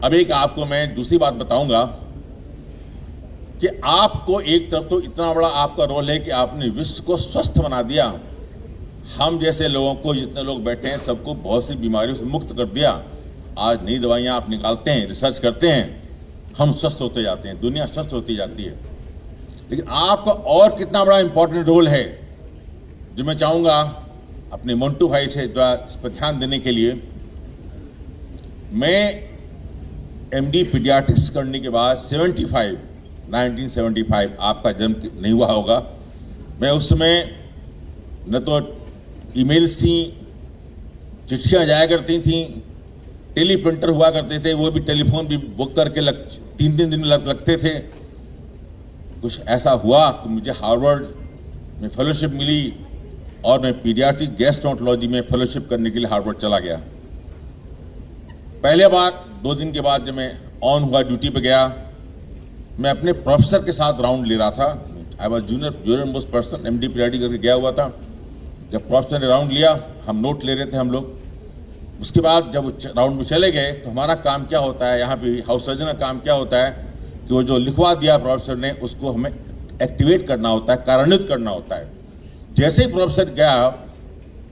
अब एक आपको मैं दूसरी बात बताऊंगा कि आपको एक तरफ तो इतना बड़ा आपका रोल है कि आपने विश्व को स्वस्थ बना दिया। हम जैसे लोगों को, जितने लोग बैठे हैं, सबको बहुत सी बीमारियों से मुक्त कर दिया। आज नई दवाइयां आप निकालते हैं, रिसर्च करते हैं, हम स्वस्थ होते जाते हैं, दुनिया स्वस्थ होती जाती है। लेकिन आपका और कितना बड़ा इंपॉर्टेंट रोल है, जो मैं चाहूंगा अपने मोन्टू भाई से इस पर ध्यान देने के लिए। मैं एमडी पीडियाट्रिक्स करने के बाद 1975 आपका जन्म नहीं हुआ होगा, मैं उस समय न तो ईमेल्स थी, चिट्ठियाँ जाया करती थी, टेलीप्रिंटर हुआ करते थे, वो भी टेलीफोन भी बुक करके 3-3 दिन लगते थे। कुछ ऐसा हुआ कि मुझे हार्वर्ड में फेलोशिप मिली और मैं पीडियाट्रिक गैस्ट्रोएंटरोलॉजी में फेलोशिप करने के लिए हार्वर्ड चला गया। पहले बार 2 दिन के बाद जब मैं ऑन हुआ, ड्यूटी पे गया, मैं अपने प्रोफेसर के साथ राउंड ले रहा था। I was junior most person, MD paediatric करके गया हुआ था। जब प्रोफेसर ने राउंड लिया, हम नोट ले रहे थे हम लोग। उसके बाद जब राउंड में चले गए तो हमारा काम क्या होता है, यहाँ पे हाउस सर्जन का काम क्या होता है कि वो जो लिखवा दिया प्रोफेसर ने, उसको हमें एक्टिवेट करना होता है, कार्यान्वित करना होता है। जैसे ही प्रोफेसर गया,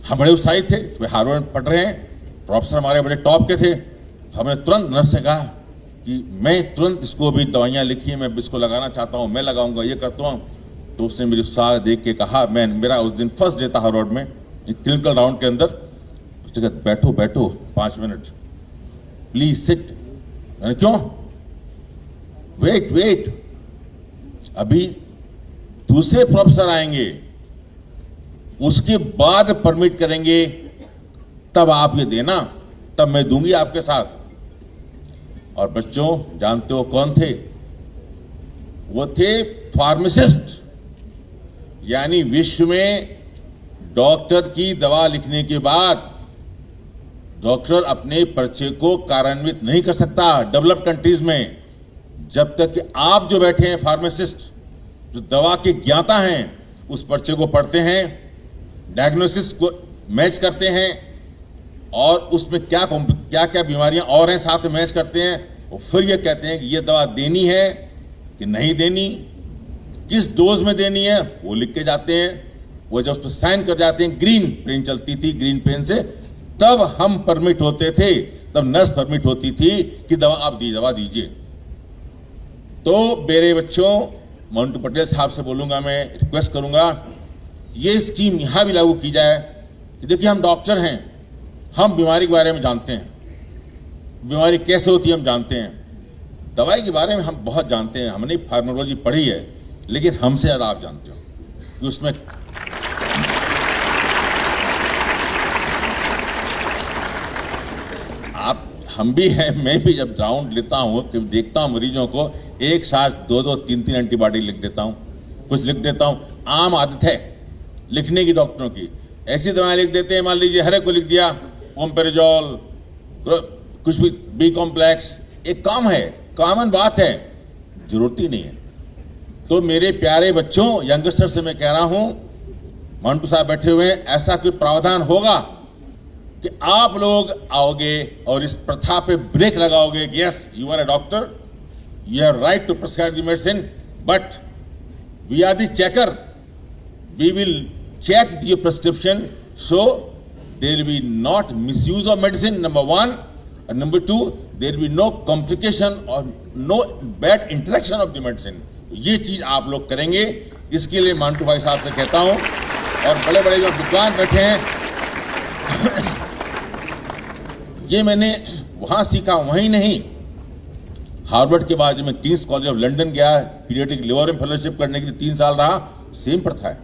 हम बड़े उत्साहित थे, हार्वर्ड पढ़ रहे हैं, प्रोफेसर हमारे बड़े टॉप के थे। हमने तुरंत नर्स से कहा कि मैं तुरंत इसको भी दवाइयाँ लिखी हैं, मैं इसको लगाना चाहता हूँ, मैं लगाऊंगा, ये करता हूँ। तो उसने मेरी उत्साह देख के कहा, मेरा उस दिन फर्स्ट डे था हार्वर्ड में क्लिनिकल राउंड के अंदर, उसने कहा बैठो बैठो 5 मिनट, प्लीज सिट। मैंने क्यों? वेट, अभी दूसरे प्रोफेसर आएंगे, उसके बाद परमिट करेंगे, तब आप ये देना, तब मैं दूंगी आपके साथ। और बच्चों, जानते हो कौन थे? वो थे फार्मासिस्ट। यानी विश्व में डॉक्टर की दवा लिखने के बाद डॉक्टर अपने पर्चे को कार्यान्वित नहीं कर सकता डेवलप्ड कंट्रीज में, जब तक कि आप जो बैठे हैं फार्मासिस्ट, जो दवा के ज्ञाता हैं, उस पर्चे को पढ़ते हैं, डायग्नोसिस को मैच करते हैं और उसमें क्या क्या बीमारियां और हैं साथ में मैच करते हैं, और फिर ये कहते हैं कि ये दवा देनी है कि नहीं देनी, किस डोज में देनी है, वो लिख के जाते हैं। वो जब उस पर साइन कर जाते हैं, ग्रीन पेन चलती थी, ग्रीन पेन से तब हम परमिट होते थे, तब नर्स परमिट होती थी कि दवा दीजिए। तो मेरे बच्चों, मोन्टू पटेल साहब से बोलूंगा, मैं रिक्वेस्ट करूंगा, ये स्कीम यहां भी लागू की जाए कि देखिए, हम डॉक्टर हैं, हम बीमारी के बारे में जानते हैं, बीमारी कैसे होती है हम जानते हैं, दवाई के बारे में हम बहुत जानते हैं, हमने फार्माकोलॉजी पढ़ी है, लेकिन हमसे ज़्यादा आप जानते हो कि उसमें हम भी हैं, मैं भी जब राउंड लेता हूँ तो देखता हूँ मरीजों को, एक साथ 2-2, 3-3 एंटीबायोटिक लिख देता हूँ, कुछ लिख देता हूँ। आम आदत है लिखने की डॉक्टरों की, ऐसी दवाएं लिख देते हैं, मान लीजिए हर एक को लिख दिया, ओम्पेराजोल, कुछ भी, बी कॉम्प्लेक्स, एक काम है, कॉमन बात है, जरूरत ही नहीं है। तो मेरे प्यारे बच्चों, यंगस्टर से मैं कह रहा हूं, मोन्टू साहब बैठे हुए हैं, ऐसा कोई प्रावधान होगा कि आप लोग आओगे और इस प्रथा पे ब्रेक लगाओगे कि yes, you are a doctor, you have right to prescribe the medicine, but we are the checker, we will check your prescription, so there will be not misuse of medicine, number 1, and number 2, there will be no complication or no bad interaction of the medicine. ये चीज आप लोग करेंगे, इसके लिए मोन्टू भाई साहब से कहता हूं, और बड़े बड़े जो विद्वान बैठे हैं ये मैंने वहां सीखा, वहीं नहीं, हार्वर्ड के बाद जब मैं किंग्स कॉलेज ऑफ लंदन गया, पीडियाट्रिक लिवर में फेलोशिप करने के लिए 3 साल रहा, सेम प्रथा है।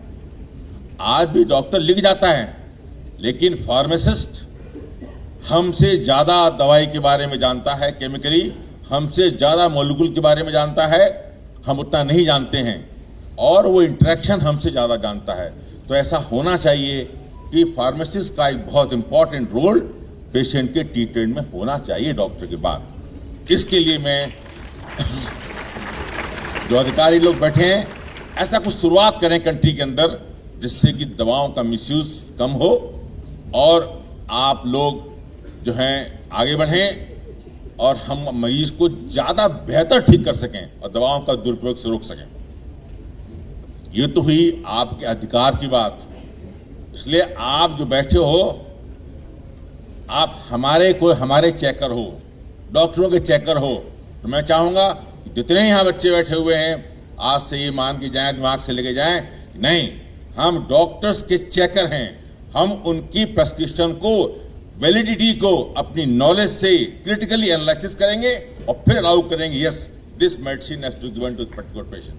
आज भी डॉक्टर लिख जाता है, लेकिन फार्मासिस्ट हमसे ज्यादा दवाई के बारे में जानता है, केमिकली हमसे ज्यादा मॉलिक्यूल के बारे में जानता है, हम उतना नहीं जानते हैं, और वो इंटरेक्शन हमसे ज्यादा जानता है। तो ऐसा होना चाहिए कि फार्मासिस्ट का एक बहुत इंपॉर्टेंट रोल पेशेंट के ट्रीटमेंट में होना चाहिए डॉक्टर के बाद। इसके लिए मैं जो अधिकारी लोग बैठे हैं, ऐसा कुछ शुरुआत करें कंट्री के अंदर, जिससे कि दवाओं का मिसयूज कम हो और आप लोग जो हैं आगे बढ़ें और हम मरीज को ज्यादा बेहतर ठीक कर सकें और दवाओं का दुरुपयोग से रोक सकें। ये तो हुई आपके अधिकार की बात। इसलिए आप जो बैठे हो, आप हमारे चेकर हो, डॉक्टरों के चेकर हो। तो मैं चाहूंगा जितने यहाँ बच्चे बैठे हुए हैं, आज से ये मान के जाएं, दिमाग से लेके जाएं, नहीं, हम डॉक्टर्स के चेकर हैं। हम उनकी प्रेस्क्रिप्शन को, वैलिडिटी को अपनी नॉलेज से क्रिटिकली एनालिसिस करेंगे और फिर अलाउ करेंगे, yes this medicine has to given to particular patient.